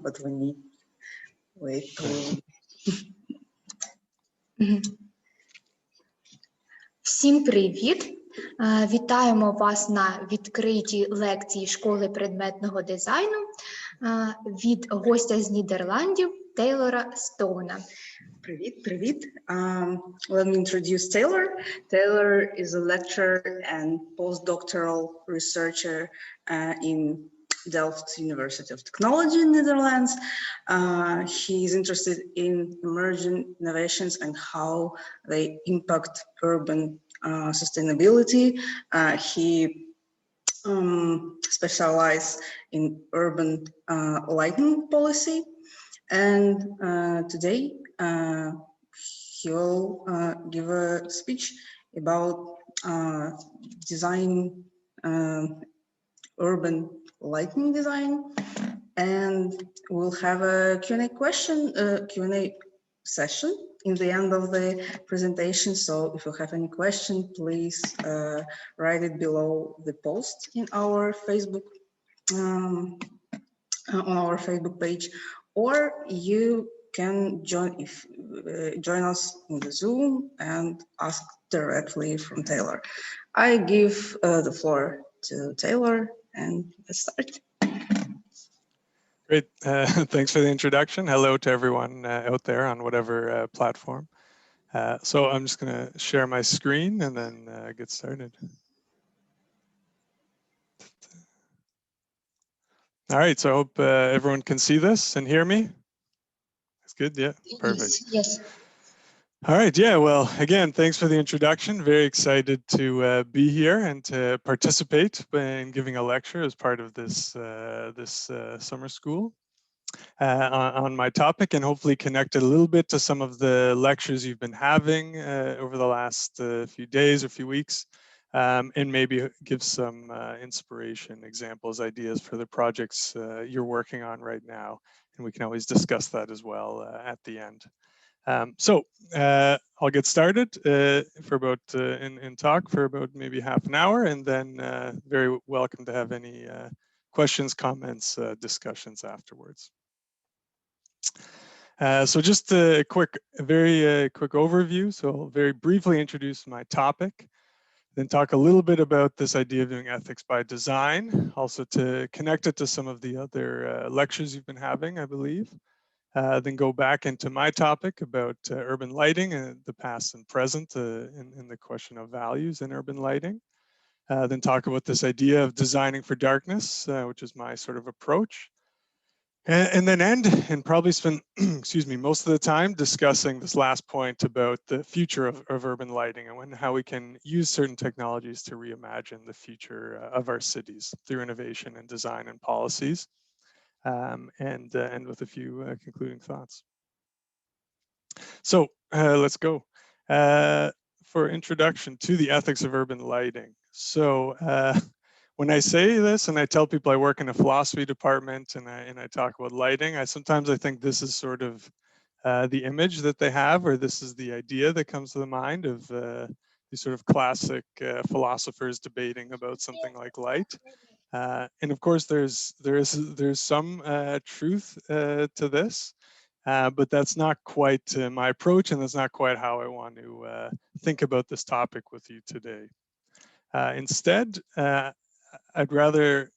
but we need wait to... Всім привіт! Вітаємо вас на відкритій лекції школи предметного дизайну від гостя з Нідерландів Тейлора Стоуна. Привіт. Let me introduce Taylor. Taylor is a lecturer and postdoctoral researcher in Delft University of Technology in Netherlands. He is interested in emerging innovations and how they impact urban sustainability. He specializes in urban lighting policy, and today he will give a speech about design, urban lighting design, and we'll have a Q&A session in the end of the presentation. So if you have any question, please write it below the post in our Facebook on our Facebook page, or you can join us in the Zoom and ask directly from Taylor. I give the floor to Taylor, and let's start. Great. Thanks for the introduction. Hello to everyone out there on whatever platform. So I'm just going to share my screen and then get started. All right. So I hope everyone can see this and hear me. That's good. Yeah, perfect. Yes. All right. Yeah. Well, again, thanks for the introduction. Very excited to be here and to participate in giving a lecture as part of this summer school on my topic, and hopefully connect it a little bit to some of the lectures you've been having over the last few days or few weeks, and maybe give some inspiration, examples, ideas for the projects you're working on right now. And we can always discuss that as well at the end. So I'll get started for about in talk for about maybe half an hour, and then very welcome to have any questions, comments, discussions afterwards. So just a very quick overview. So I'll very briefly introduce my topic, then talk a little bit about this idea of doing ethics by design, also to connect it to some of the other lectures you've been having, I believe. Then go back into my topic about urban lighting and the past and present in the question of values in urban lighting. Then talk about this idea of designing for darkness, which is my sort of approach. And then end and probably spend, excuse me, most of the time discussing this last point about the future of urban lighting and how we can use certain technologies to reimagine the future of our cities through innovation and design and policies. And end with a few concluding thoughts. So let's go. For introduction to the ethics of urban lighting. So when I say this and I tell people I work in a philosophy department and I talk about lighting, sometimes I think this is sort of the image that they have, or this is the idea that comes to the mind of these sort of classic philosophers debating about something like light. And of course, there's some truth to this, but that's not quite my approach, and that's not quite how I want to think about this topic with you today. Instead, I'd rather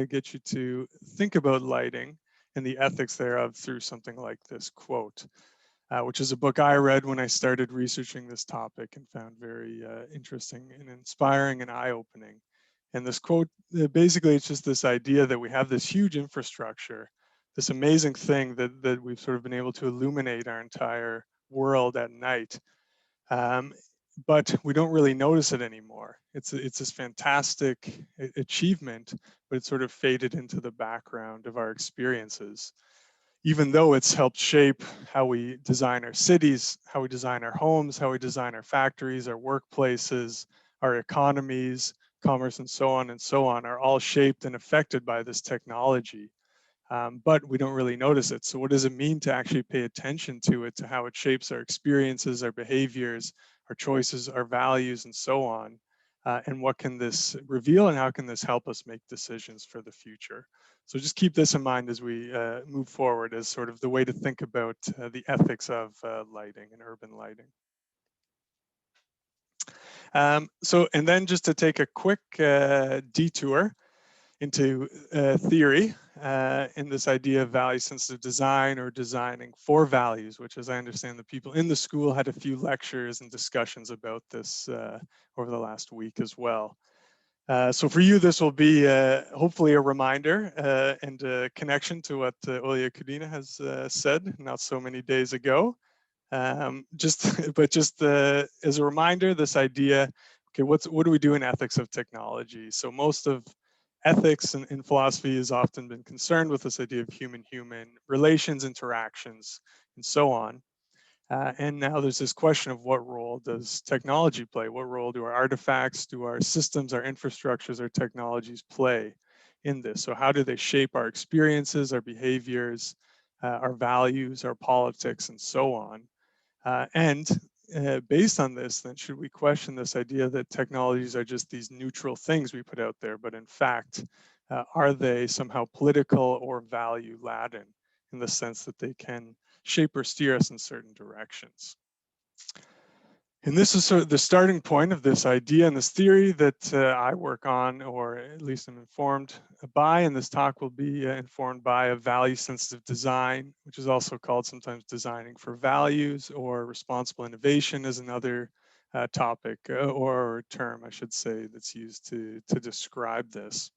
get you to think about lighting and the ethics thereof through something like this quote, which is a book I read when I started researching this topic and found very interesting and inspiring and eye-opening. And this quote, basically, it's just this idea that we have this huge infrastructure, this amazing thing that we've sort of been able to illuminate our entire world at night. But we don't really notice it anymore. It's this fantastic achievement, but it's sort of faded into the background of our experiences, even though it's helped shape how we design our cities, how we design our homes, how we design our factories, our workplaces, our economies, commerce, and so on are all shaped and affected by this technology. But we don't really notice it. So what does it mean to actually pay attention to it, to how it shapes our experiences, our behaviors, our choices, our values, and so on? and what can this reveal, and how can this help us make decisions for the future? So just keep this in mind as we move forward as sort of the way to think about the ethics of lighting and urban lighting. And then just to take a quick detour into theory in this idea of value-sensitive design, or designing for values, which, as I understand, the people in the school had a few lectures and discussions about this over the last week as well. So for you, this will be hopefully a reminder and a connection to what Olya Kudina has said not so many days ago. Just as a reminder, this idea, okay, what do we do in ethics of technology? So most of ethics in philosophy has often been concerned with this idea of human-human relations, interactions, and so on. And now there's this question of what role does technology play? What role do our artifacts, do our systems, our infrastructures, our technologies play in this? So how do they shape our experiences, our behaviors, our values, our politics, and so on? Based on this, then should we question this idea that technologies are just these neutral things we put out there, but in fact, are they somehow political or value laden in the sense that they can shape or steer us in certain directions? And this is sort of the starting point of this idea and this theory that I work on, or at least I'm informed by, and this talk will be informed by a value-sensitive design, which is also called sometimes designing for values, or responsible innovation is another topic or term, I should say, that's used to describe this.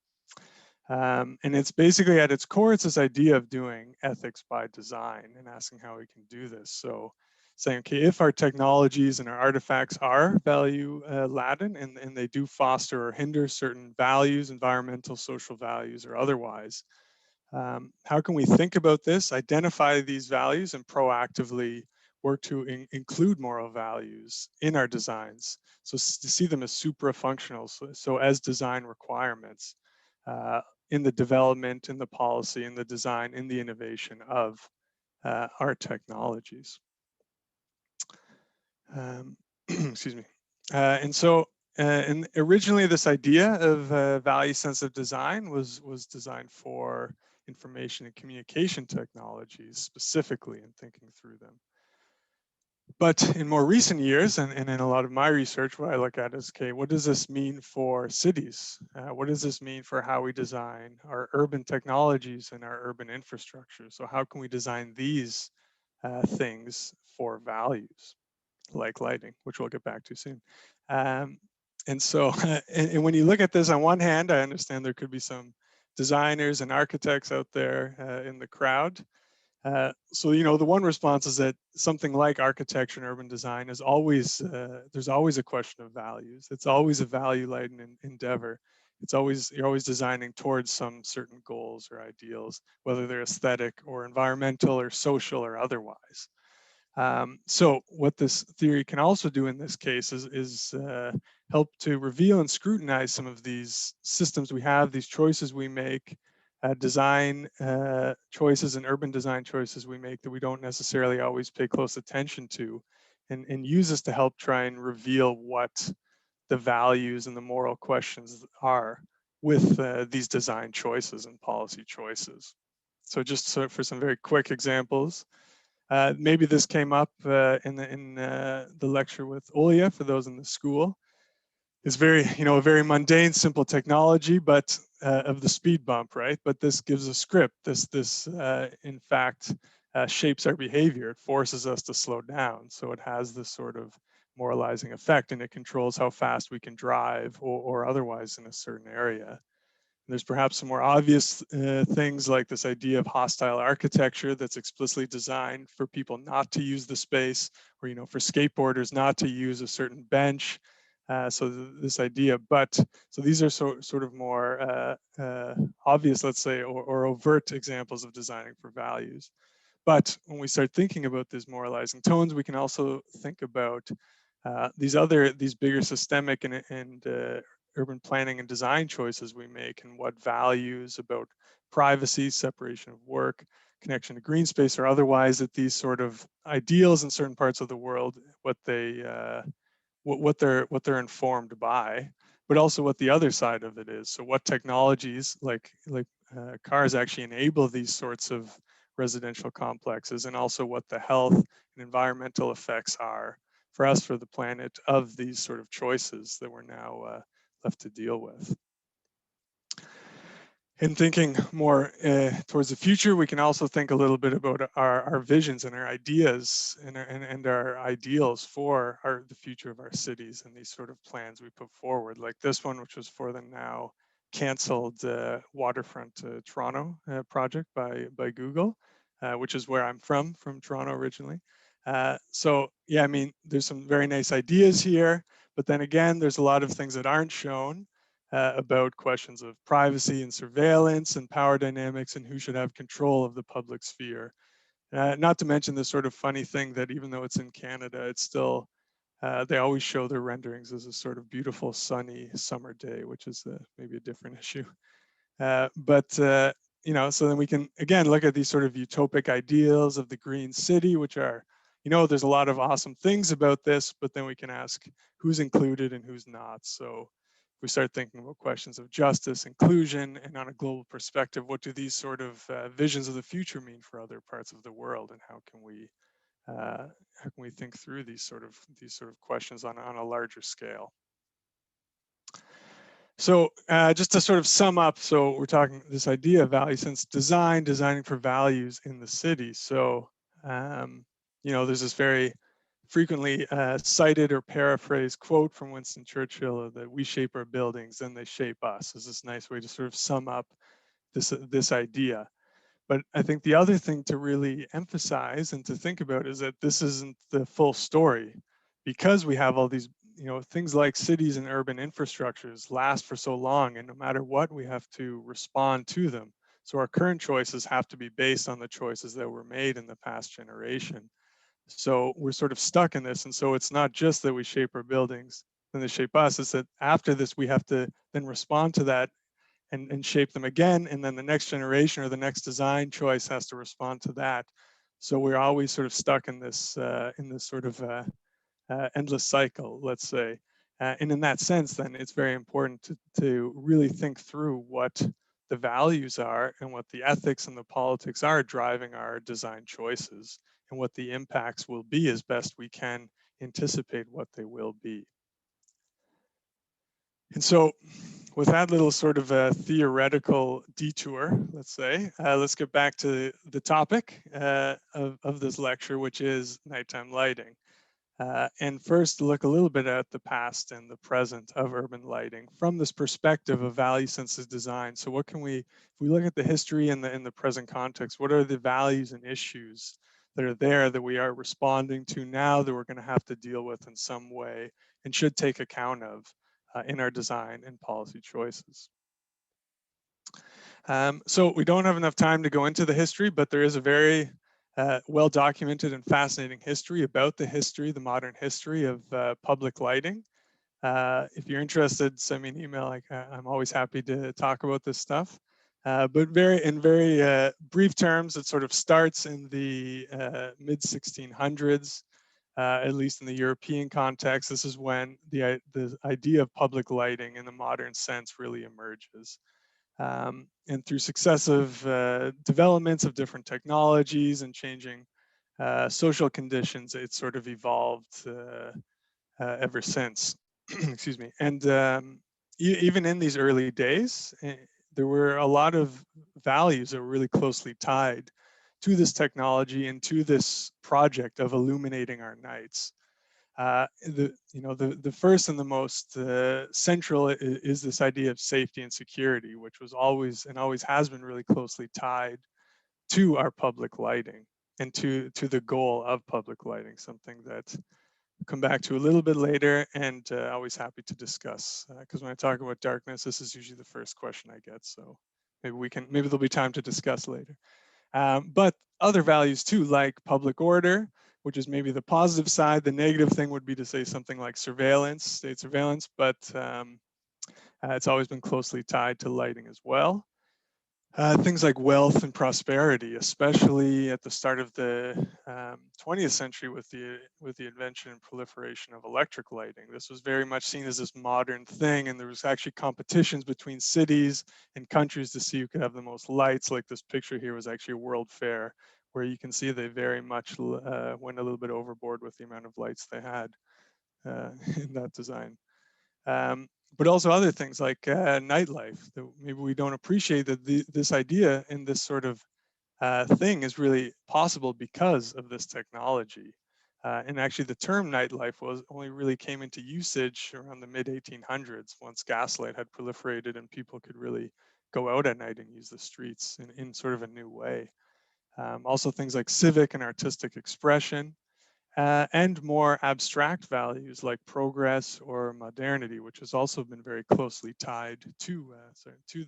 And it's basically at its core, it's this idea of doing ethics by design and asking how we can do this. So saying, okay, if our technologies and our artifacts are value laden and they do foster or hinder certain values, environmental, social values, or otherwise, how can we think about this, identify these values, and proactively work to include moral values in our designs? So to see them as supra-functional, so as design requirements in the development, in the policy, in the design, in the innovation of our technologies. Excuse me. And so, and originally this idea of value-sensitive design was designed for information and communication technologies specifically, and thinking through them. But in more recent years, and in a lot of my research, what I look at is, okay, what does this mean for cities? What does this mean for how we design our urban technologies and our urban infrastructure? So how can we design these things for values, like lighting, which we'll get back to soon. And so, and when you look at this, on one hand, I understand there could be some designers and architects out there in the crowd. So, you know, the one response is that something like architecture and urban design is always, there's always a question of values. It's always a value-laden endeavor. It's always, you're always designing towards some certain goals or ideals, whether they're aesthetic or environmental or social or otherwise. So what this theory can also do in this case is help to reveal and scrutinize some of these systems we have, these choices we make, design choices and urban design choices we make that we don't necessarily always pay close attention to, and use this to help try and reveal what the values and the moral questions are with these design choices and policy choices. So just for some very quick examples, maybe this came up in the lecture with Olya for those in the school. It's very, you know, a very mundane, simple technology, but of the speed bump, right? But this gives a script. This in fact, shapes our behavior. It forces us to slow down. So it has this sort of moralizing effect, and it controls how fast we can drive or otherwise in a certain area. There's perhaps some more obvious things like this idea of hostile architecture that's explicitly designed for people not to use the space, or, you know, for skateboarders not to use a certain bench. So this idea, so these are sort of more obvious, let's say, or overt examples of designing for values. But when we start thinking about these moralizing tones, we can also think about these bigger systemic and urban planning and design choices we make, and what values about privacy, separation of work, connection to green space, or otherwise, that these sort of ideals in certain parts of the world, what they're informed by, but also what the other side of it is. So what technologies like cars actually enable these sorts of residential complexes, and also what the health and environmental effects are for us, for the planet, of these sort of choices that we're now left to deal with. In thinking more towards the future, we can also think a little bit about our visions and our ideas and our ideals for the future of our cities, and these sort of plans we put forward, like this one, which was for the now canceled waterfront Toronto project by Google, which is where I'm from Toronto originally. So yeah, I mean, there's some very nice ideas here, but then again, there's a lot of things that aren't shown about questions of privacy and surveillance and power dynamics and who should have control of the public sphere. Not to mention this sort of funny thing that even though it's in Canada, it's still, they always show their renderings as a sort of beautiful sunny summer day, which is maybe a different issue. You know, so then we can, again, look at these sort of utopic ideals of the green city, which are, you know, there's a lot of awesome things about this, but then we can ask who's included and who's not. So we start thinking about questions of justice, inclusion, and on a global perspective, what do these sort of visions of the future mean for other parts of the world, and how can we think through these sort of questions on a larger scale? So just to sort of sum up, so we're talking this idea of value sense design, designing for values in the city. So you know, there's this very frequently cited or paraphrased quote from Winston Churchill that we shape our buildings, then they shape us. Is this nice way to sort of sum up this idea. But I think the other thing to really emphasize and to think about is that this isn't the full story, because we have all these, you know, things like cities and urban infrastructures last for so long, and no matter what, we have to respond to them. So our current choices have to be based on the choices that were made in the past generation. So we're sort of stuck in this. And so it's not just that we shape our buildings, then they shape us. It's that after this, we have to then respond to that and shape them again. And then the next generation or the next design choice has to respond to that. So we're always sort of stuck in this sort of endless cycle, let's say. And in that sense, then it's very important to really think through what the values are and what the ethics and the politics are driving our design choices, and what the impacts will be as best we can anticipate what they will be. And so with that little sort of a theoretical detour, let's say, let's get back to the topic of this lecture, which is nighttime lighting. And first look a little bit at the past and the present of urban lighting from this perspective of value sensitive design. So what can we, if we look at the history and in the present context, what are the values and issues that are there that we are responding to now that we're going to have to deal with in some way and should take account of in our design and policy choices? So we don't have enough time to go into the history, but there is a very well-documented and fascinating history about the modern history of public lighting. If you're interested, send me an email. I'm always happy to talk about this stuff. But in very brief terms, it sort of starts in the mid 1600s, at least in the European context. This is when the idea of public lighting in the modern sense really emerges. And through successive developments of different technologies and changing social conditions, it's sort of evolved ever since. Excuse me. And even in these early days, there were a lot of values that were really closely tied to this technology and to this project of illuminating our nights. The first and the most central is this idea of safety and security, which was always and always has been really closely tied to our public lighting and to the goal of public lighting, something that I'll come back to a little bit later, and always happy to discuss, because when I talk about darkness, this is usually the first question I get. So maybe there'll be time to discuss later. But other values too, like public order, which is maybe the positive side. The negative thing would be to say something like surveillance, state surveillance, but it's always been closely tied to lighting as well. Things like wealth and prosperity, especially at the start of the 20th century with the invention and proliferation of electric lighting. This was very much seen as this modern thing, and there was actually competitions between cities and countries to see who could have the most lights. Like this picture here was actually a world fair, where you can see they very much went a little bit overboard with the amount of lights they had in that design. But also other things like nightlife, that maybe we don't appreciate that this idea and this sort of thing is really possible because of this technology. And actually the term nightlife only really came into usage around the mid-1800s, once gaslight had proliferated and people could really go out at night and use the streets in sort of a new way. Also things like civic and artistic expression. And more abstract values like progress or modernity, which has also been very closely tied to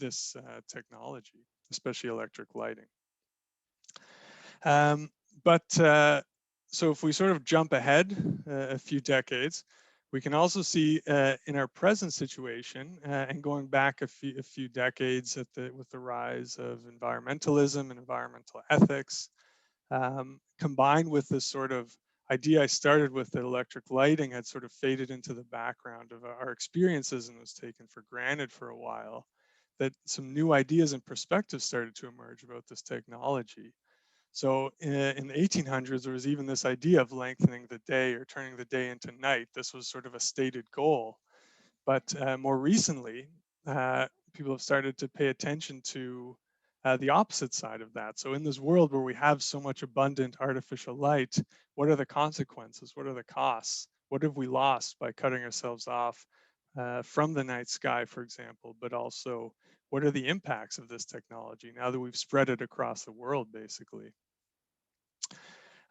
this technology, especially electric lighting. So if we sort of jump ahead a few decades, we can also see in our present situation and going back a few decades with the rise of environmentalism and environmental ethics, combined with this sort of idea I started with, that electric lighting had sort of faded into the background of our experiences and was taken for granted for a while, that some new ideas and perspectives started to emerge about this technology. So in the 1800s, there was even this idea of lengthening the day or turning the day into night. This was sort of a stated goal. But more recently, people have started to pay attention to the opposite side of that. So in this world where we have so much abundant artificial light, what are the consequences? What are the costs? What have we lost by cutting ourselves off from the night sky, for example? But also, what are the impacts of this technology now that we've spread it across the world, basically?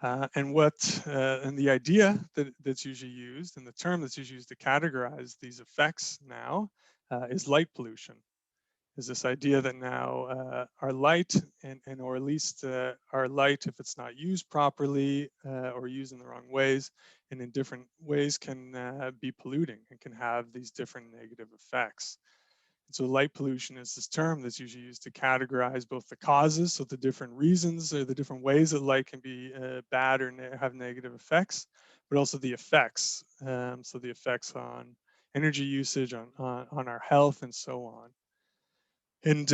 And the idea that's usually used, and the term that's usually used to categorize these effects now, is light pollution. Is this idea that now our light, or at least our light, if it's not used properly or used in the wrong ways and in different ways, can be polluting and can have these different negative effects. So light pollution is this term that's usually used to categorize both the causes, so the different reasons or the different ways that light can be bad or have negative effects, but also the effects. So the effects on energy usage, on our health, and so on. And,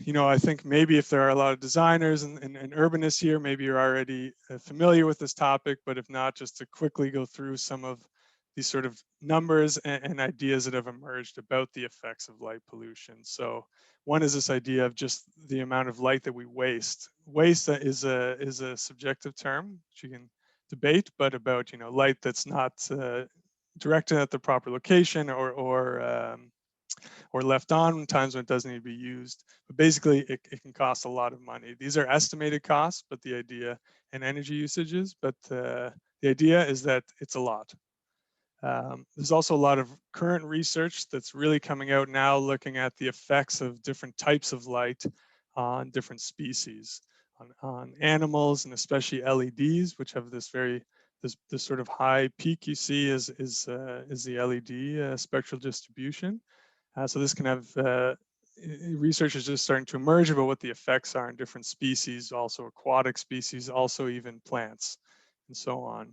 you know, I think maybe if there are a lot of designers and urbanists here, maybe you're already familiar with this topic, but if not, just to quickly go through some of these sort of numbers and ideas that have emerged about the effects of light pollution. So one is this idea of just the amount of light that we waste. Waste is a subjective term, which you can debate, but about, you know, light that's not directed at the proper location or left on times when it doesn't need to be used. But basically, it can cost a lot of money. These are estimated costs, but the idea, and energy usages, but the idea is that it's a lot. There's also a lot of current research that's really coming out now looking at the effects of different types of light on different species, on animals, and especially LEDs, which have this this sort of high peak you see is the LED spectral distribution. So this can have, research is just starting to emerge about what the effects are in different species, also aquatic species, also even plants, and so on.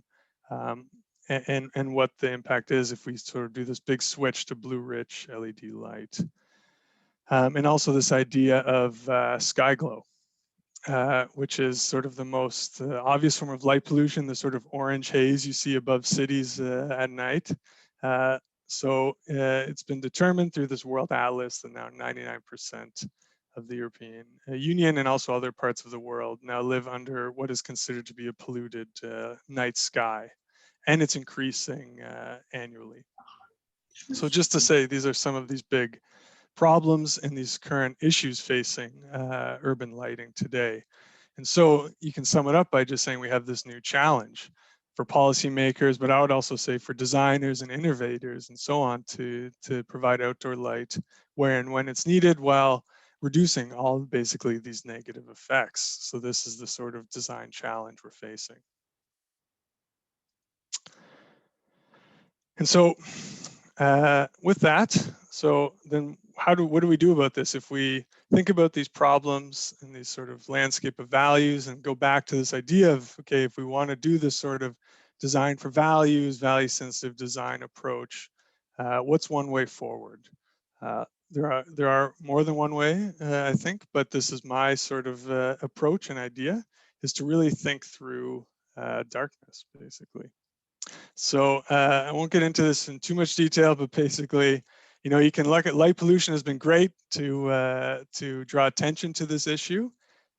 And what the impact is if we sort of do this big switch to blue-rich LED light. And also this idea of sky glow, which is sort of the most obvious form of light pollution, the sort of orange haze you see above cities at night. So it's been determined through this World Atlas that now 99% of the European Union and also other parts of the world now live under what is considered to be a polluted night sky. And it's increasing annually. So just to say, these are some of these big problems and these current issues facing urban lighting today. And so you can sum it up by just saying we have this new challenge for policymakers, but I would also say for designers and innovators and so on to provide outdoor light where and when it's needed while reducing all basically these negative effects. So this is the sort of design challenge we're facing. And so with that, so then what do we do about this? If we think about these problems and these sort of landscape of values and go back to this idea of, okay, if we want to do this sort of design for values, value sensitive design approach, what's one way forward? There are more than one way, I think, but this is my sort of approach and idea, is to really think through darkness, basically. So I won't get into this in too much detail, but basically, you know, you can look at light pollution has been great to draw attention to this issue.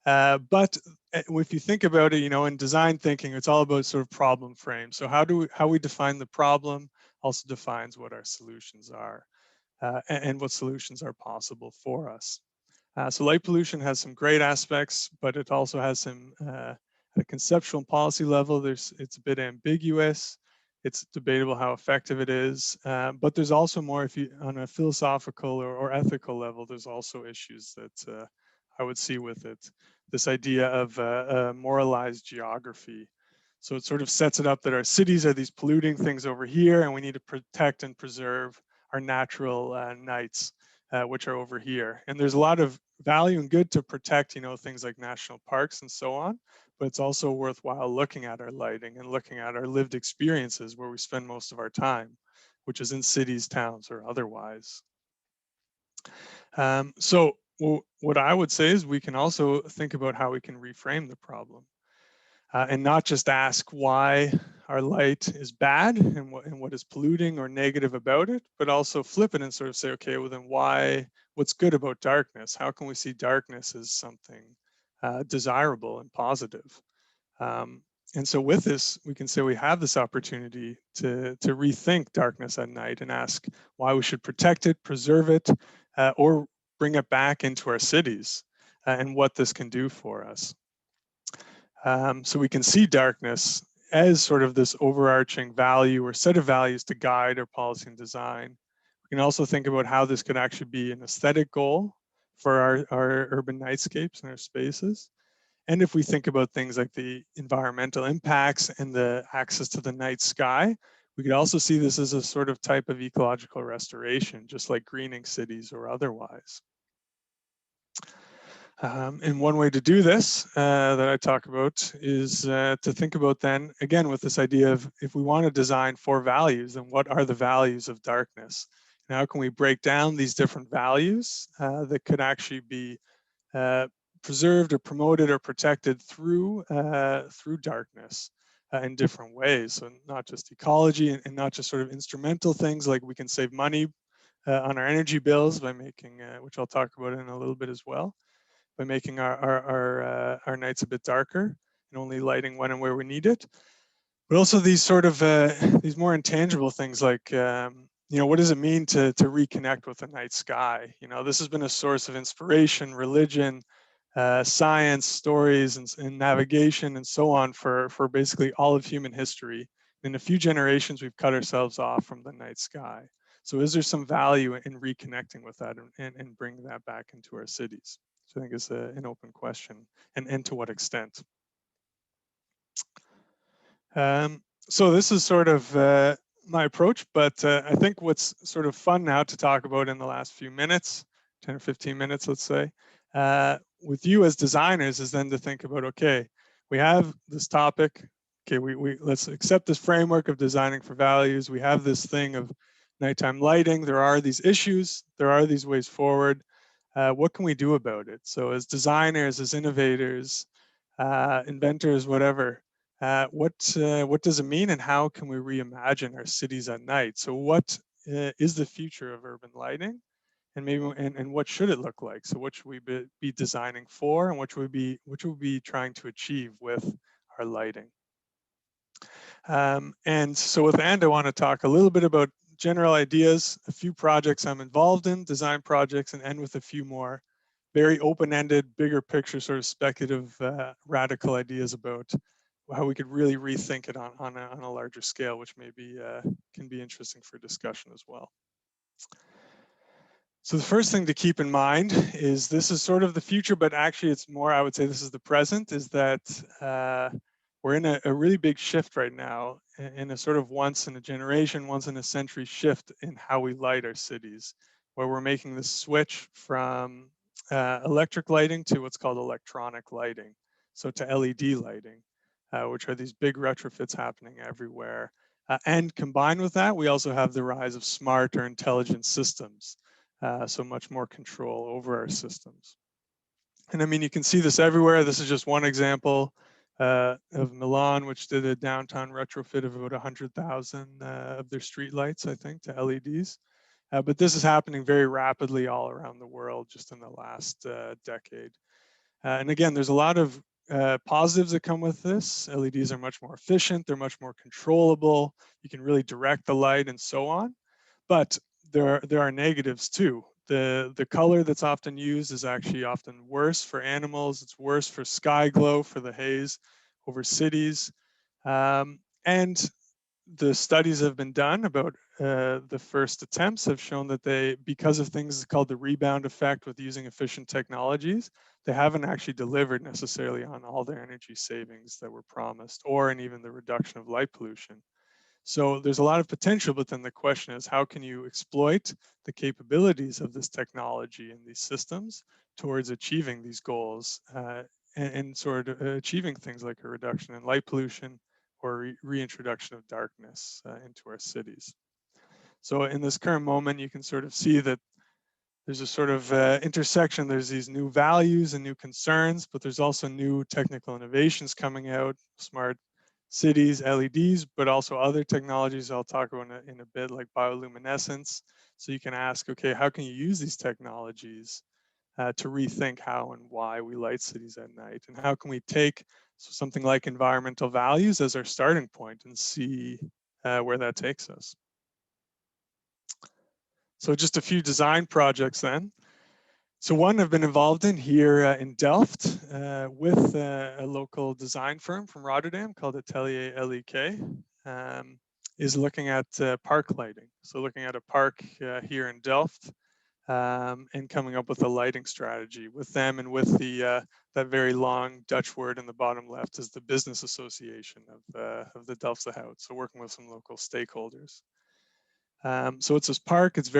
But if you think about it, you know, in design thinking, it's all about sort of problem frame. So how we define the problem also defines what our solutions are and what solutions are possible for us. So light pollution has some great aspects, but it also has some at a conceptual and policy level, it's a bit ambiguous. It's debatable how effective it is, but there's also more, if you on a philosophical or ethical level, there's also issues that I would see with it. This idea of a moralized geography. So it sort of sets it up that our cities are these polluting things over here, and we need to protect and preserve our natural nights, which are over here. And there's a lot of value and good to protect, you know, things like national parks and so on, but it's also worthwhile looking at our lighting and looking at our lived experiences where we spend most of our time, which is in cities, towns, or otherwise. So what I would say is we can also think about how we can reframe the problem and not just ask why our light is bad and what is polluting or negative about it, but also flip it and sort of say, okay, well then what's good about darkness? How can we see darkness as something desirable and positive? And so with this, we can say we have this opportunity to rethink darkness at night and ask why we should protect it, preserve it, or bring it back into our cities and what this can do for us. So we can see darkness as sort of this overarching value or set of values to guide our policy and design. We can also think about how this could actually be an aesthetic goal for our urban nightscapes and our spaces. And if we think about things like the environmental impacts and the access to the night sky, we could also see this as a sort of type of ecological restoration, just like greening cities or otherwise. And one way to do this that I talk about is to think about then, again, with this idea of if we want to design for values, then what are the values of darkness? And how can we break down these different values that could actually be preserved or promoted or protected through darkness in different ways? So not just ecology and not just sort of instrumental things like we can save money on our energy bills by making, which I'll talk about in a little bit as well, by making our nights a bit darker and only lighting when and where we need it. But also these sort of, these more intangible things like, you know, what does it mean to reconnect with the night sky? You know, this has been a source of inspiration, religion, science, stories, and navigation, and so on for basically all of human history. In a few generations, we've cut ourselves off from the night sky. So is there some value in reconnecting with that and bringing that back into our cities? So I think it's an open question, and to what extent? So this is sort of my approach, but I think what's sort of fun now to talk about in the last few minutes, 10 or 15 minutes, let's say, with you as designers is then to think about, okay, we have this topic, okay, let's accept this framework of designing for values. We have this thing of nighttime lighting. There are these issues. There are these ways forward. What can we do about it? So as designers, as innovators, inventors, whatever, what does it mean and how can we reimagine our cities at night? So what is the future of urban lighting? And maybe and what should it look like? So what should we be designing for, and what should we be trying to achieve with our lighting? And so with and I want to talk a little bit about general ideas, a few projects I'm involved in, design projects, and end with a few more very open-ended, bigger picture, sort of speculative, radical ideas about how we could really rethink it on a larger scale, which maybe can be interesting for discussion as well. So the first thing to keep in mind is this is sort of the future, but actually it's more, I would say this is the present, is that we're in a really big shift right now, in a sort of once in a generation, once in a century shift in how we light our cities. where we're making the switch from electric lighting to what's called electronic lighting, so to LED lighting, which are these big retrofits happening everywhere. And combined with that, we also have the rise of smart or intelligent systems, so much more control over our systems. And I mean, you can see this everywhere. This is just one example of Milan, which did a downtown retrofit of about 100,000 of their street lights, I think, to LEDs. But this is happening very rapidly all around the world just in the last decade. And again, there's a lot of positives that come with this. LEDs are much more efficient, they're much more controllable, you can really direct the light and so on. But there are negatives too. The color that's often used is actually often worse for animals, it's worse for sky glow, for the haze over cities. And the studies have been done about the first attempts have shown that because of things called the rebound effect with using efficient technologies, they haven't actually delivered necessarily on all their energy savings that were promised, or in even the reduction of light pollution. So there's a lot of potential, but then the question is, how can you exploit the capabilities of this technology and these systems towards achieving these goals and sort of achieving things like a reduction in light pollution or reintroduction of darkness into our cities. So in this current moment, you can sort of see that there's a sort of intersection. There's these new values and new concerns, but there's also new technical innovations coming out, smart cities, LEDs, but also other technologies I'll talk about in a bit, like bioluminescence. So you can ask, okay, how can you use these technologies to rethink how and why we light cities at night? And how can we take something like environmental values as our starting point and see where that takes us? So just a few design projects then. So one I've been involved in here in Delft with a local design firm from Rotterdam called Atelier LEK, is looking at park lighting. So looking at a park here in Delft and coming up with a lighting strategy with them and with that very long Dutch word in the bottom left is the business association of the Delftse Hout. So working with some local stakeholders. So it's this park, it's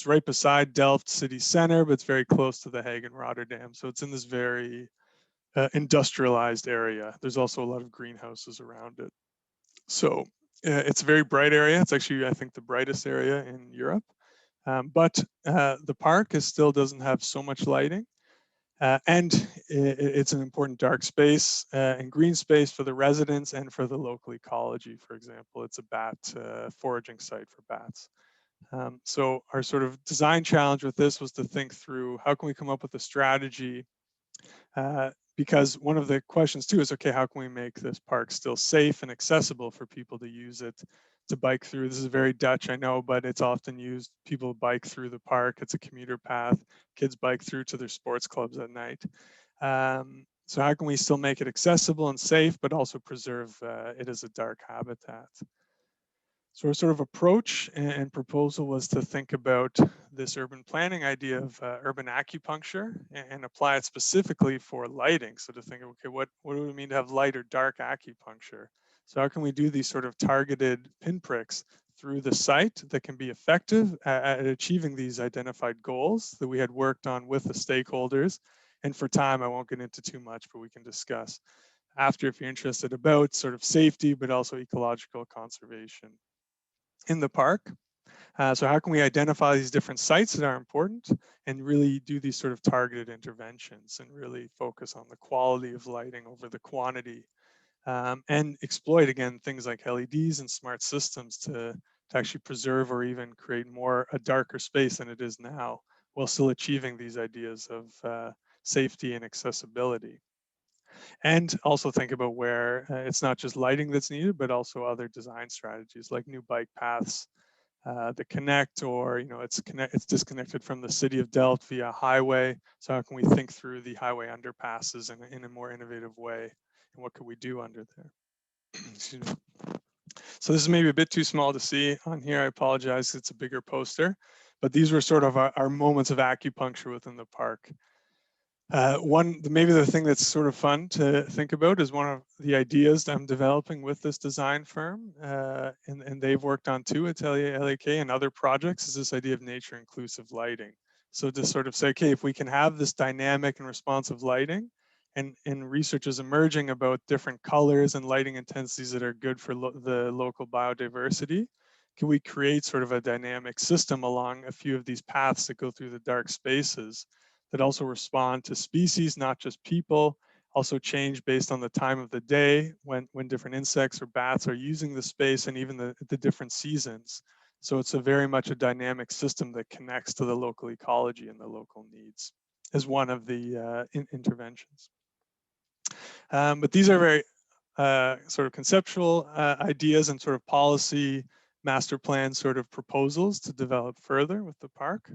right beside Delft city center, but it's very close to The Hague and Rotterdam. So it's in this very industrialized area. There's also a lot of greenhouses around it. So it's a very bright area. It's actually, I think, the brightest area in Europe. But the park still doesn't have so much lighting. And it's an important dark space and green space for the residents and for the local ecology. For example, it's a bat foraging site for bats. So our sort of design challenge with this was to think through how can we come up with a strategy, because one of the questions too is, okay, how can we make this park still safe and accessible for people to use it to bike through? This is very Dutch, I know, but it's often used. People bike through the park. It's a commuter path. Kids bike through to their sports clubs at night. So how can we still make it accessible and safe, but also preserve it as a dark habitat? So our sort of approach and proposal was to think about this urban planning idea of urban acupuncture and apply it specifically for lighting. So to think, okay, what do we mean to have light or dark acupuncture? So how can we do these sort of targeted pinpricks through the site that can be effective at achieving these identified goals that we had worked on with the stakeholders? And for time, I won't get into too much, but we can discuss after if you're interested about sort of safety, but also ecological conservation in the park. So how can we identify these different sites that are important and really do these sort of targeted interventions and really focus on the quality of lighting over the quantity, and exploit, again, things like LEDs and smart systems to actually preserve or even create a darker space than it is now, while still achieving these ideas of safety and accessibility. And also think about where it's not just lighting that's needed, but also other design strategies like new bike paths that connect, or it's disconnected from the city of Delft via highway. So how can we think through the highway underpasses in a more innovative way, and what could we do under there? Excuse me. So this is maybe a bit too small to see on here. I apologize, it's a bigger poster, but these were sort of our moments of acupuncture within the park. Maybe the thing that's sort of fun to think about is one of the ideas that I'm developing with this design firm, and they've worked on too, Atelier LEK, and other projects, is this idea of nature inclusive lighting. So to sort of say, okay, if we can have this dynamic and responsive lighting, and research is emerging about different colors and lighting intensities that are good for the local biodiversity, can we create sort of a dynamic system along a few of these paths that go through the dark spaces that also respond to species, not just people, also change based on the time of the day when different insects or bats are using the space, and even the different seasons. So it's very much a dynamic system that connects to the local ecology and the local needs as one of the interventions. But these are very sort of conceptual ideas and sort of policy master plan sort of proposals to develop further with the park.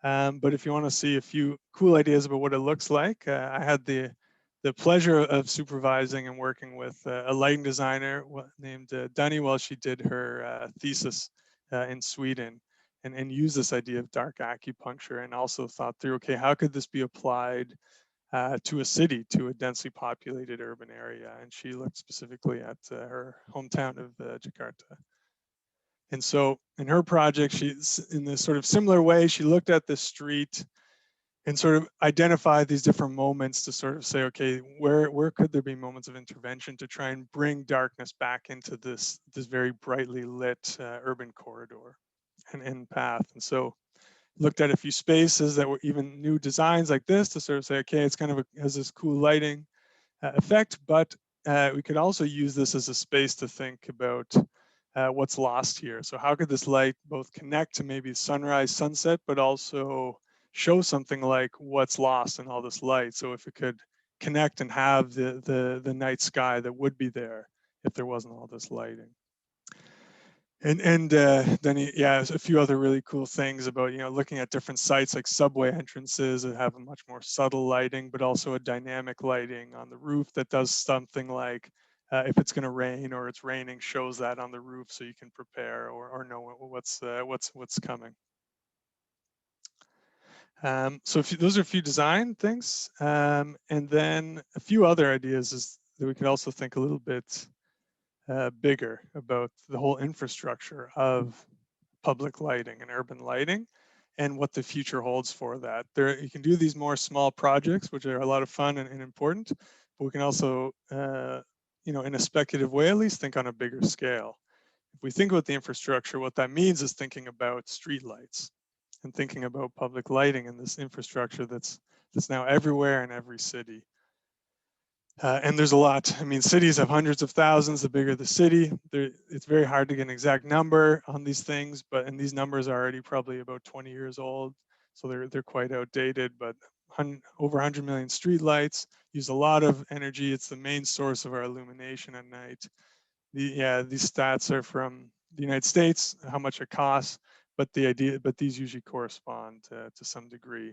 But if you want to see a few cool ideas about what it looks like, I had the pleasure of supervising and working with a lighting designer named Dunny while she did her thesis in Sweden, and used this idea of dark acupuncture, and also thought through, okay, how could this be applied to a city, to a densely populated urban area? And she looked specifically at her hometown of Jakarta. And so in her project, she's in this sort of similar way, she looked at the street and sort of identified these different moments to sort of say, okay, where could there be moments of intervention to try and bring darkness back into this very brightly lit urban corridor and path. And so looked at a few spaces that were even new designs like this to sort of say, okay, it's kind of has this cool lighting effect, but we could also use this as a space to think about what's lost here. So how could this light both connect to maybe sunrise, sunset, but also show something like what's lost in all this light? So if it could connect and have the night sky that would be there if there wasn't all this lighting. And then a few other really cool things about, looking at different sites like subway entrances that have a much more subtle lighting, but also a dynamic lighting on the roof that does something like, if it's going to rain or it's raining, shows that on the roof so you can prepare or know what's coming. So those are a few design things, and then a few other ideas is that we could also think a little bit bigger about the whole infrastructure of public lighting and urban lighting, and what the future holds for that. You can do these more small projects, which are a lot of fun and important, but we can also, in a speculative way at least, think on a bigger scale. If we think about the infrastructure, what that means is thinking about streetlights and thinking about public lighting and this infrastructure that's now everywhere in every city. And there's a lot. I mean, cities have hundreds of thousands. The bigger the city, it's very hard to get an exact number on these things, and these numbers are already probably about 20 years old, so they're quite outdated. But over 100 million streetlights use a lot of energy. It's the main source of our illumination at night. These stats are from the United States, how much it costs, but these usually correspond to some degree.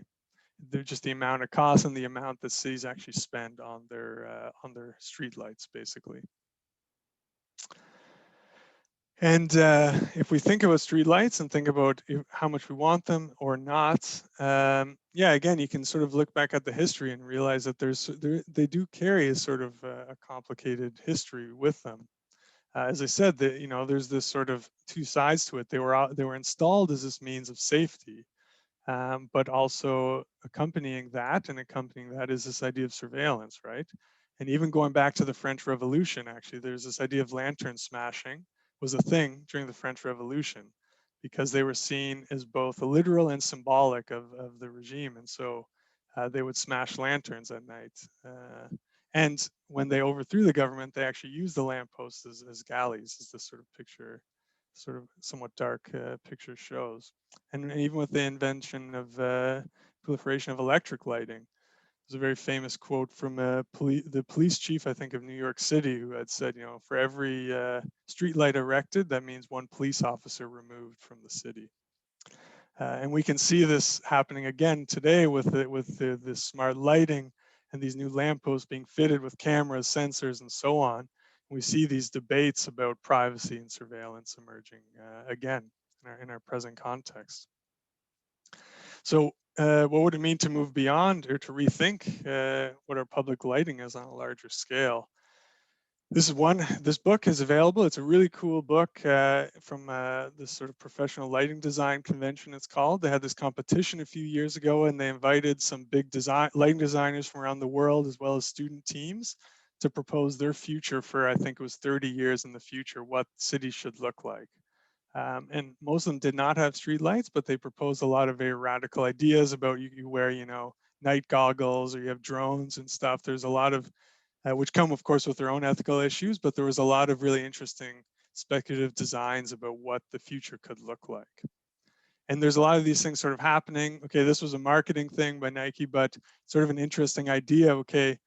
They're just the amount of cost and the amount that cities actually spend on their streetlights, basically. And if we think about streetlights and think about how much we want them or not, again, you can sort of look back at the history and realize that they do carry a sort of a complicated history with them. As I said, there's this sort of two sides to it. They were installed as this means of safety. But also accompanying that is this idea of surveillance, right? And even going back to the French Revolution, actually, there's this idea of lantern smashing was a thing during the French Revolution, because they were seen as both a literal and symbolic of the regime. And so they would smash lanterns at night. And when they overthrew the government, they actually used the lampposts as galleys, as this sort of picture, sort of somewhat dark picture shows. And even with the invention of proliferation of electric lighting, there's a very famous quote from the police chief, I think, of New York City, who had said, for every street light erected, that means one police officer removed from the city. And we can see this happening again today with the smart lighting and these new lampposts being fitted with cameras, sensors, and so on. We see these debates about privacy and surveillance emerging again in our present context. So what would it mean to move beyond or to rethink what our public lighting is on a larger scale? This book is available. It's a really cool book from this sort of professional lighting design convention, it's called. They had this competition a few years ago, and they invited some big lighting designers from around the world, as well as student teams, to propose their future for, I think it was 30 years in the future, what cities should look like. And most of them did not have street lights, but they proposed a lot of very radical ideas about you wear, night goggles, or you have drones and stuff. There's a lot of which come, of course, with their own ethical issues, but there was a lot of really interesting speculative designs about what the future could look like. And there's a lot of these things sort of happening. Okay, this was a marketing thing by Nike, but sort of an interesting idea. Okay,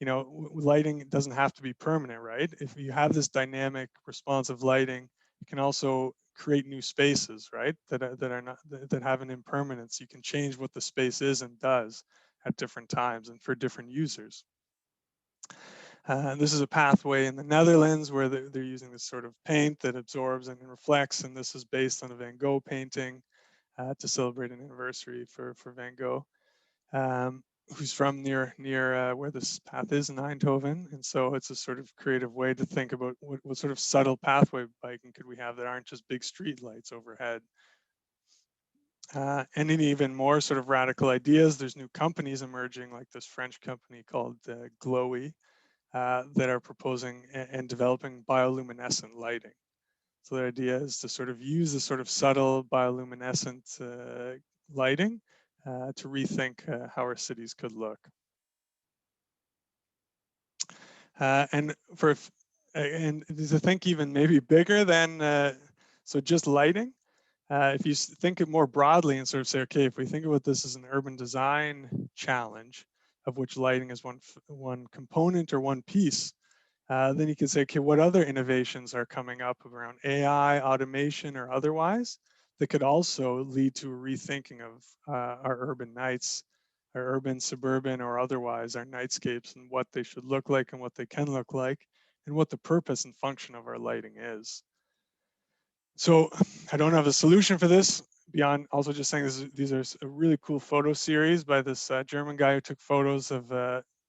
lighting doesn't have to be permanent, right? If you have this dynamic, responsive lighting, you can also create new spaces, right? That have an impermanence. You can change what the space is and does at different times and for different users. This is a pathway in the Netherlands where they're using this sort of paint that absorbs and reflects, and this is based on a Van Gogh painting to celebrate an anniversary for Van Gogh, who's from near where this path is in Eindhoven. And so it's a sort of creative way to think about what sort of subtle pathway biking could we have that aren't just big street lights overhead. And in even more sort of radical ideas, there's new companies emerging, like this French company called Glowy, that are proposing and developing bioluminescent lighting. So the idea is to sort of use the sort of subtle bioluminescent lighting to rethink how our cities could look. And to think even maybe bigger than, so just lighting, if you think it more broadly and sort of say, okay, if we think about this as an urban design challenge, of which lighting is one component or one piece, then you can say, okay, what other innovations are coming up around AI, automation, or otherwise that could also lead to a rethinking of our urban nights, our urban, suburban, or otherwise, our nightscapes, and what they should look like and what they can look like, and what the purpose and function of our lighting is. So I don't have a solution for this beyond also just saying these are a really cool photo series by this German guy who took photos of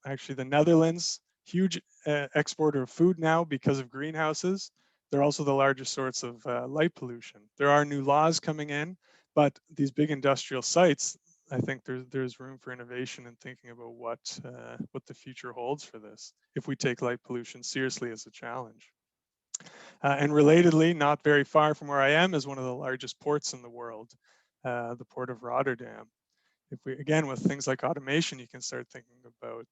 actually the Netherlands, huge exporter of food now because of greenhouses. They're also the largest source of light pollution. There are new laws coming in, but these big industrial sites, I think there's room for innovation and thinking about what the future holds for this if we take light pollution seriously as a challenge. And relatedly, not very far from where I am is one of the largest ports in the world, the port of Rotterdam. If we, again, with things like automation, you can start thinking about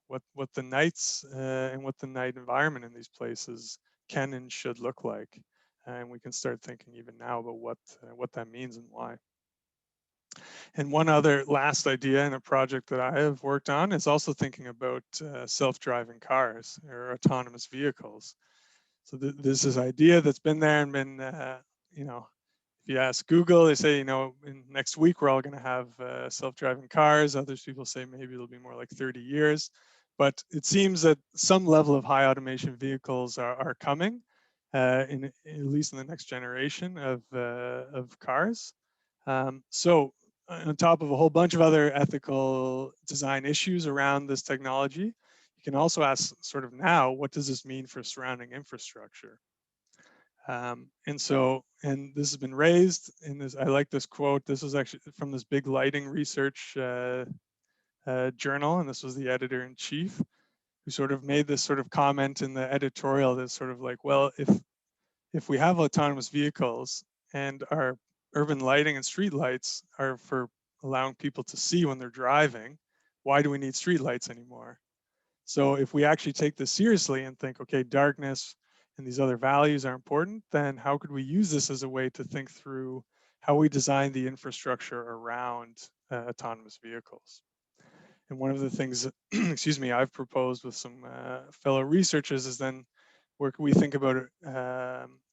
what the nights and what the night environment in these places can and should look like. And we can start thinking even now about what that means and why. And one other last idea in a project that I have worked on is also thinking about self-driving cars or autonomous vehicles. So there's this idea that's been there and been, if you ask Google, they say, in next week, we're all going to have self-driving cars. Others people say maybe it'll be more like 30 years. But it seems that some level of high automation vehicles are coming, at least in the next generation of cars. So on top of a whole bunch of other ethical design issues around this technology, you can also ask sort of now, what does this mean for surrounding infrastructure? And this has been raised in this, I like this quote. This was actually from this big lighting research journal, and this was the editor-in-chief who sort of made this sort of comment in the editorial that's sort of like, well, if we have autonomous vehicles and our urban lighting and street lights are for allowing people to see when they're driving, why do we need street lights anymore? So if we actually take this seriously and think, okay, darkness and these other values are important, then how could we use this as a way to think through how we design the infrastructure around autonomous vehicles? And one of the things, excuse me, I've proposed with some fellow researchers is then where we think about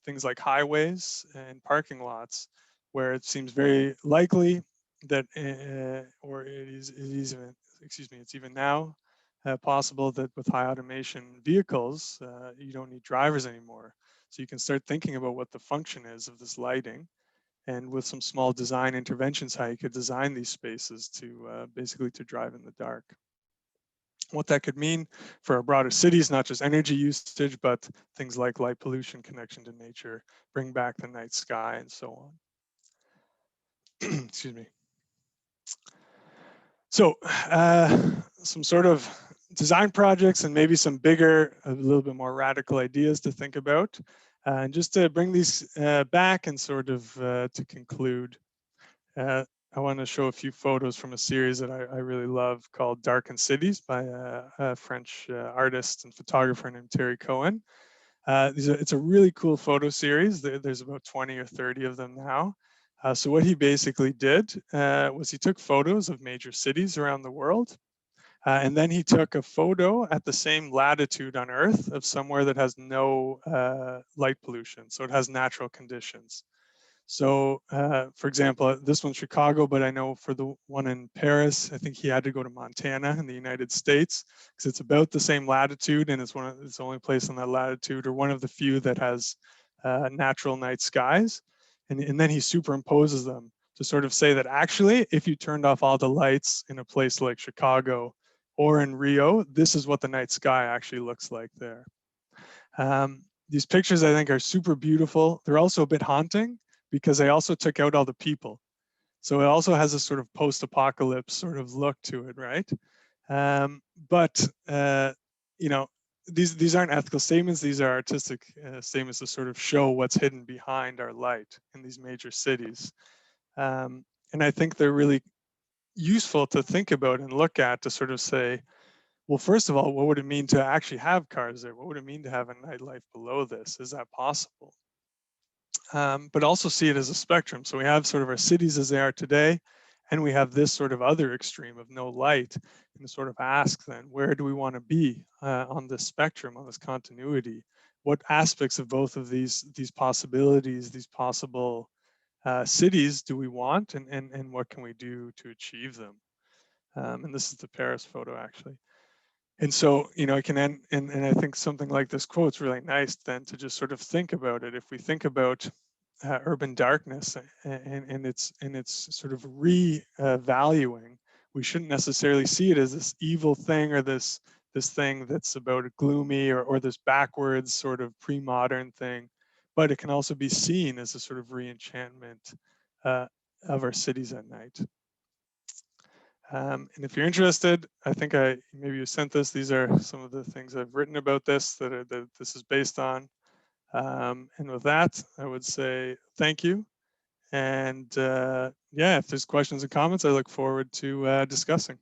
things like highways and parking lots, where it seems very likely that, or it's even now possible that with high automation vehicles, you don't need drivers anymore. So you can start thinking about what the function is of this lighting and with some small design interventions, how you could design these spaces to basically to drive in the dark. What that could mean for our broader cities, not just energy usage, but things like light pollution, connection to nature, bring back the night sky, and so on. Excuse me. So some sort of design projects and maybe some bigger, a little bit more radical ideas to think about. And just to bring these back and sort of to conclude, I want to show a few photos from a series that I really love called Darkened Cities by a French artist and photographer named Terry Cohen. It's a really cool photo series. There's about 20 or 30 of them now. So what he basically did was he took photos of major cities around the world. And then he took a photo at the same latitude on Earth of somewhere that has no light pollution. So it has natural conditions. So for example, this one's Chicago, but I know for the one in Paris, I think he had to go to Montana in the United States because it's about the same latitude and it's the only place on that latitude or one of the few that has natural night skies. And then he superimposes them to sort of say that actually, if you turned off all the lights in a place like Chicago or in Rio, this is what the night sky actually looks like there. These pictures I think are super beautiful. They're also a bit haunting because they also took out all the people. So it also has a sort of post-apocalypse sort of look to it, right? But you know, these aren't ethical statements. These are artistic statements to sort of show what's hidden behind our light in these major cities. And I think they're really useful to think about and look at to sort of say, well, first of all, what would it mean to actually have cars there? What would it mean to have a nightlife below this? Is that possible? But also see it as a spectrum. So we have sort of our cities as they are today, and we have this sort of other extreme of no light, and sort of ask then, where do we want to be on this spectrum, on this continuity? What aspects of both of these possibilities, these possible cities do we want, and what can we do to achieve them? And this is the Paris photo, actually. And so, you know, it can end, and I think something like this quote's really nice then to just sort of think about it. If we think about urban darkness and it's sort of revaluing, we shouldn't necessarily see it as this evil thing or this thing that's about a gloomy or this backwards sort of pre-modern thing, but it can also be seen as a sort of re-enchantment of our cities at night. And if you're interested, I think maybe you sent this. These are some of the things I've written about this that this is based on. And with that, I would say thank you. And yeah, if there's questions and comments, I look forward to discussing.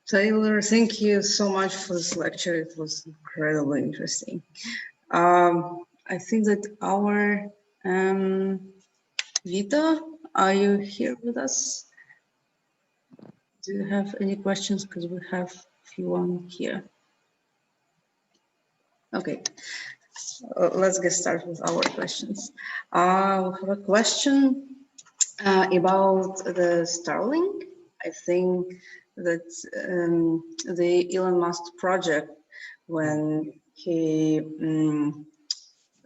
Taylor, thank you so much for this lecture. It was incredibly interesting. I think that our Vita, are you here with us? Do you have any questions? Because we have a few on here. Okay, let's get started with our questions. We have a question about the Starlink. I think that the Elon Musk project, when he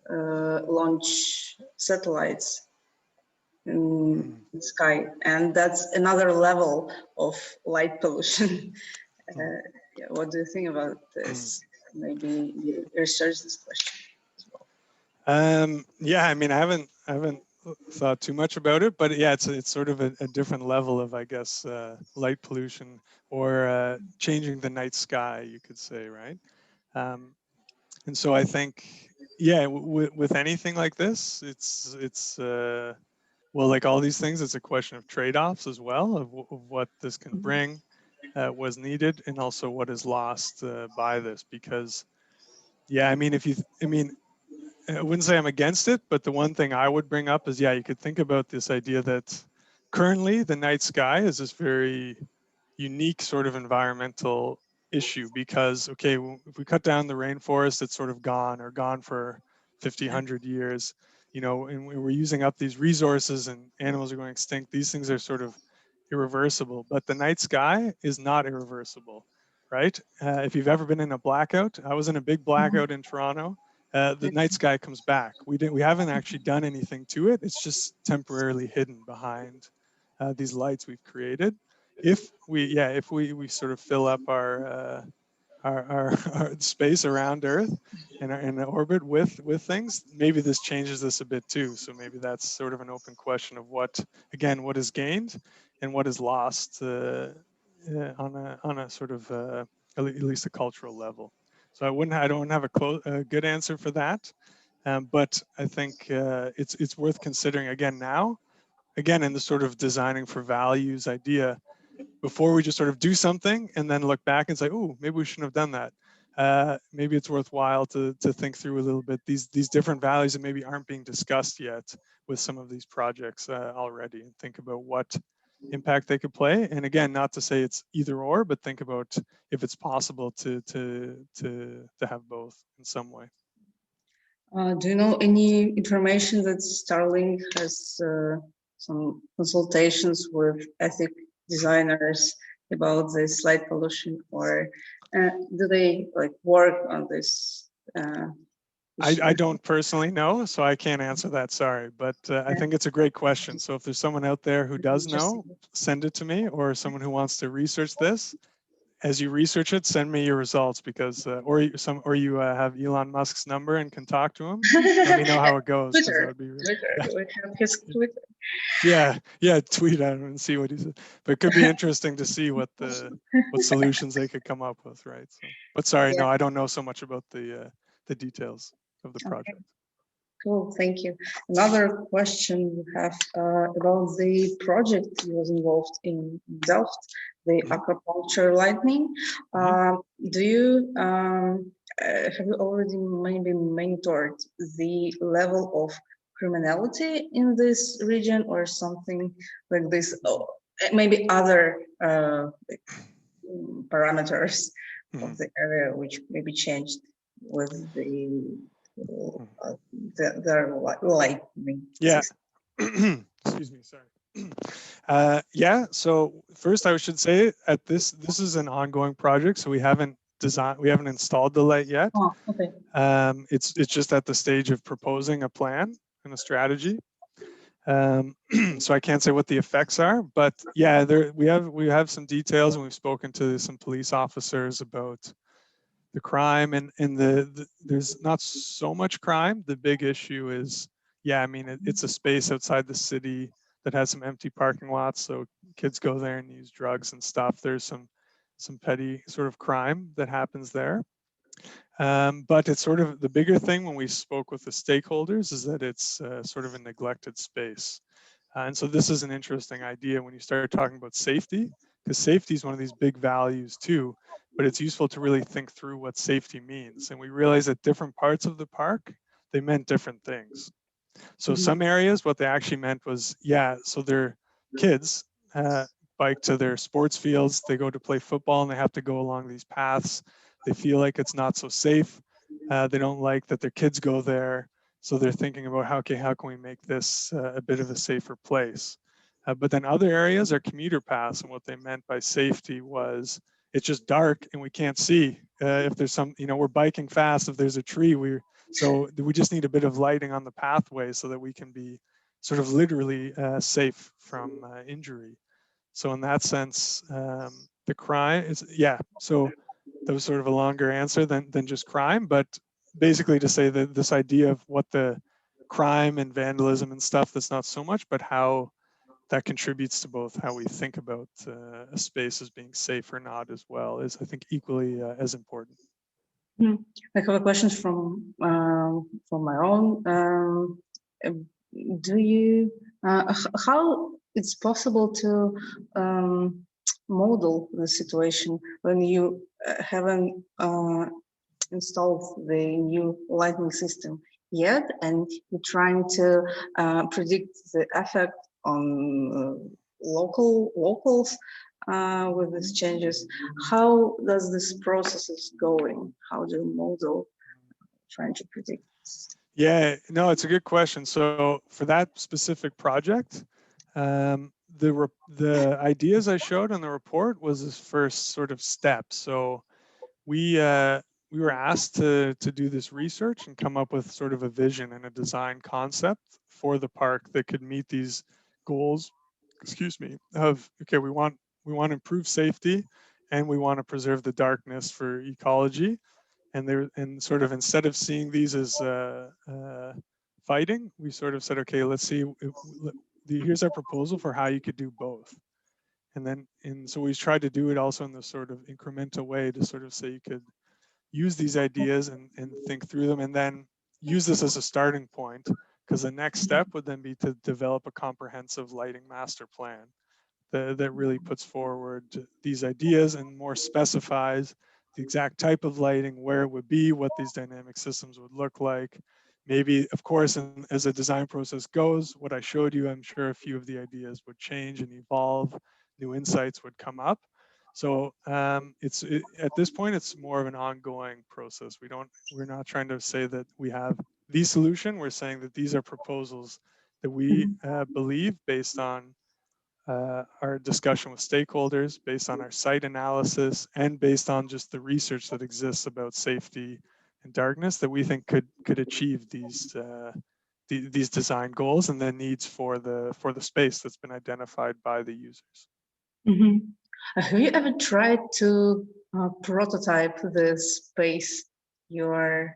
launched satellites in the sky, and that's another level of light pollution. Yeah, what do you think about this? Maybe you research this question as well. Yeah, I mean, I haven't thought too much about it, but yeah, it's sort of a different level of, I guess, light pollution or changing the night sky, you could say, right? And so I think, yeah, with anything like this, it's well, like all these things, it's a question of trade-offs as well of what this can bring, was needed, and also what is lost by this. Because, yeah, I mean, I wouldn't say I'm against it, but the one thing I would bring up is, yeah, you could think about this idea that currently the night sky is this very unique sort of environmental issue because, okay, if we cut down the rainforest, it's sort of gone for 50, 100 years, you know, and we're using up these resources and animals are going extinct. These things are sort of irreversible, but the night sky is not irreversible, right? If you've ever been in a blackout, I was in a big blackout in Toronto. the night sky comes back. We haven't actually done anything to it. It's just temporarily hidden behind these lights we've created. If we sort of fill up our space around Earth and in the orbit with things, maybe this changes this a bit too. So maybe that's sort of an open question of what is gained and what is lost on a sort of at least a cultural level. So I don't have a good answer for that, but I think it's worth considering again in the sort of designing for values idea, before we just sort of do something and then look back and say, oh, maybe we shouldn't have done that. Maybe it's worthwhile to think through a little bit these different values that maybe aren't being discussed yet with some of these projects already, and think about what impact they could play. And again, not to say it's either or, but think about if it's possible to have both in some way. Do you know any information that Starlink has some consultations with ethic designers about this light pollution, or do they like work on this? I don't personally know, so I can't answer that, sorry, but I think it's a great question. So if there's someone out there who does know, send it to me, or someone who wants to research this. As you research it, send me your results, because or you have Elon Musk's number and can talk to him. Let me know how it goes. Twitter. That would be really, We have his Twitter. Yeah, tweet at him and see what he said. But it could be interesting to see what solutions they could come up with, right? So, but sorry, no, I don't know so much about the details of the project. Cool, thank you. Another question we have about the project you was involved in Delft, the aquaculture lightning. Do you have you already maybe mentored the level of criminality in this region, or something like this? Maybe other parameters of the area which may be changed with their lightning. Yeah. Excuse me, sorry. Yeah, so first I should say this is an ongoing project, so we haven't installed the light yet. Oh, okay. It's just at the stage of proposing a plan and a strategy. So I can't say what the effects are, but yeah, we have some details, and we've spoken to some police officers about the crime, and there's not so much crime. The big issue is, yeah, I mean, it's a space outside the city that has some empty parking lots, so kids go there and use drugs and stuff. There's some petty sort of crime that happens there. But it's sort of the bigger thing when we spoke with the stakeholders is that it's sort of a neglected space. And so this is an interesting idea when you start talking about safety, because safety is one of these big values too, but it's useful to really think through what safety means. And we realized that different parts of the park, they meant different things. So some areas, what they actually meant was, yeah, so their kids bike to their sports fields, they go to play football and they have to go along these paths. They feel like it's not so safe. They don't like that their kids go there. So they're thinking about how can we make this a bit of a safer place? But then other areas are commuter paths, and what they meant by safety was it's just dark and we can't see if there's some, we're biking fast. If there's a tree, we just need a bit of lighting on the pathway so that we can be sort of literally safe from injury. So in that sense, the crime is, so that was sort of a longer answer than just crime, but basically to say that this idea of what the crime and vandalism and stuff, that's not so much, but how that contributes to both how we think about a space as being safe or not as well is, I think, equally as important. I have a question from my own. Do you how it's possible to model the situation when you haven't installed the new lighting system yet, and you're trying to predict the effect on locals with these changes? How does this process is going? How do you model trying to predict this? Yeah, no, it's a good question. So for that specific project, the ideas I showed on the report was this first sort of step. So we we were asked to do this research and come up with sort of a vision and a design concept for the park that could meet these goals, excuse me, of, okay, we want to improve safety and we want to preserve the darkness for ecology. And sort of instead of seeing these as fighting, we sort of said, okay, let's see, here's our proposal for how you could do both. And so we tried to do it also in this sort of incremental way to sort of say you could use these ideas and think through them and then use this as a starting point, because the next step would then be to develop a comprehensive lighting master plan that really puts forward these ideas and more specifies the exact type of lighting, where it would be, what these dynamic systems would look like. Maybe, of course, as a design process goes, what I showed you, I'm sure a few of the ideas would change and evolve, new insights would come up. So at this point, it's more of an ongoing process. We're not trying to say that we have the solution. We're saying that these are proposals that we believe based on our discussion with stakeholders, based on our site analysis, and based on just the research that exists about safety and darkness, that we think could achieve these design goals and the needs for the space that's been identified by the users. Mm-hmm. Have you ever tried to prototype the space you're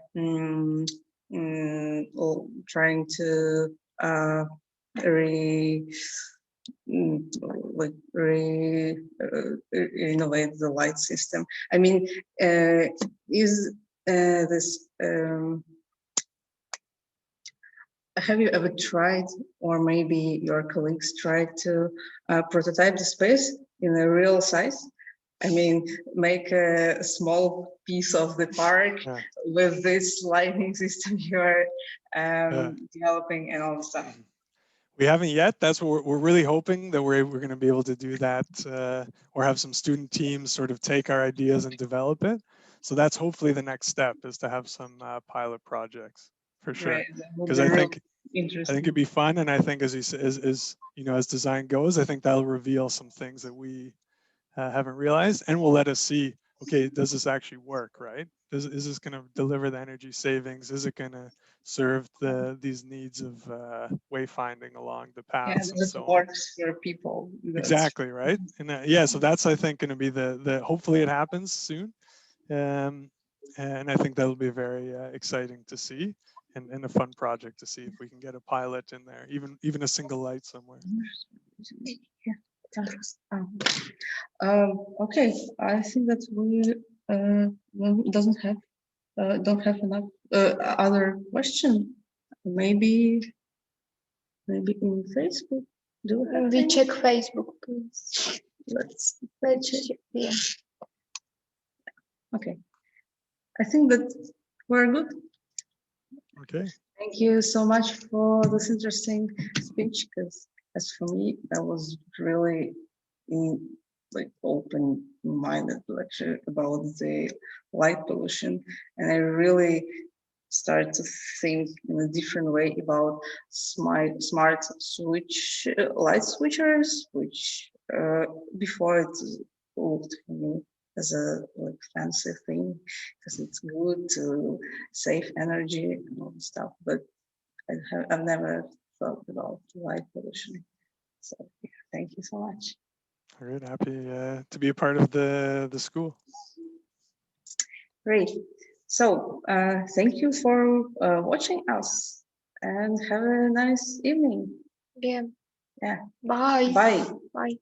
trying to renovate the light system? I mean, is this? Have you ever tried, or maybe your colleagues tried to prototype the space in a real size? I mean, make a small piece of the park with this lighting system you're developing and all the stuff. We haven't yet. That's what we're really hoping that we're going to be able to do that, or have some student teams sort of take our ideas and develop it. So that's hopefully the next step, is to have some pilot projects for sure. Because I think it'd be fun, and I think as you know, as design goes, I think that'll reveal some things that we haven't realized, and will let us see, okay, does this actually work, right? Is this going to deliver the energy savings? Is it going to serve these needs of wayfinding along the paths and so on? Works for people. Exactly, right? And yeah, so that's, I think, going to be the hopefully it happens soon, and I think that'll be very exciting to see, and a fun project to see if we can get a pilot in there, even a single light somewhere. Okay, I think that we don't have enough other question. Maybe in Facebook. We check Facebook, please. Let's check. Yeah. Okay, I think that we're good. Okay. Thank you so much for this interesting speech, because as for me, that was really open-minded lecture about the light pollution, and I really started to think in a different way about smart light switchers, which before it looked for me as a fancy thing, because it's good to save energy and all the stuff, but I've never thought about light pollution. So yeah, thank you so much. All right, happy to be a part of the school. Great. So thank you for watching us, and have a nice evening. Yeah. Yeah. Bye. Bye. Bye.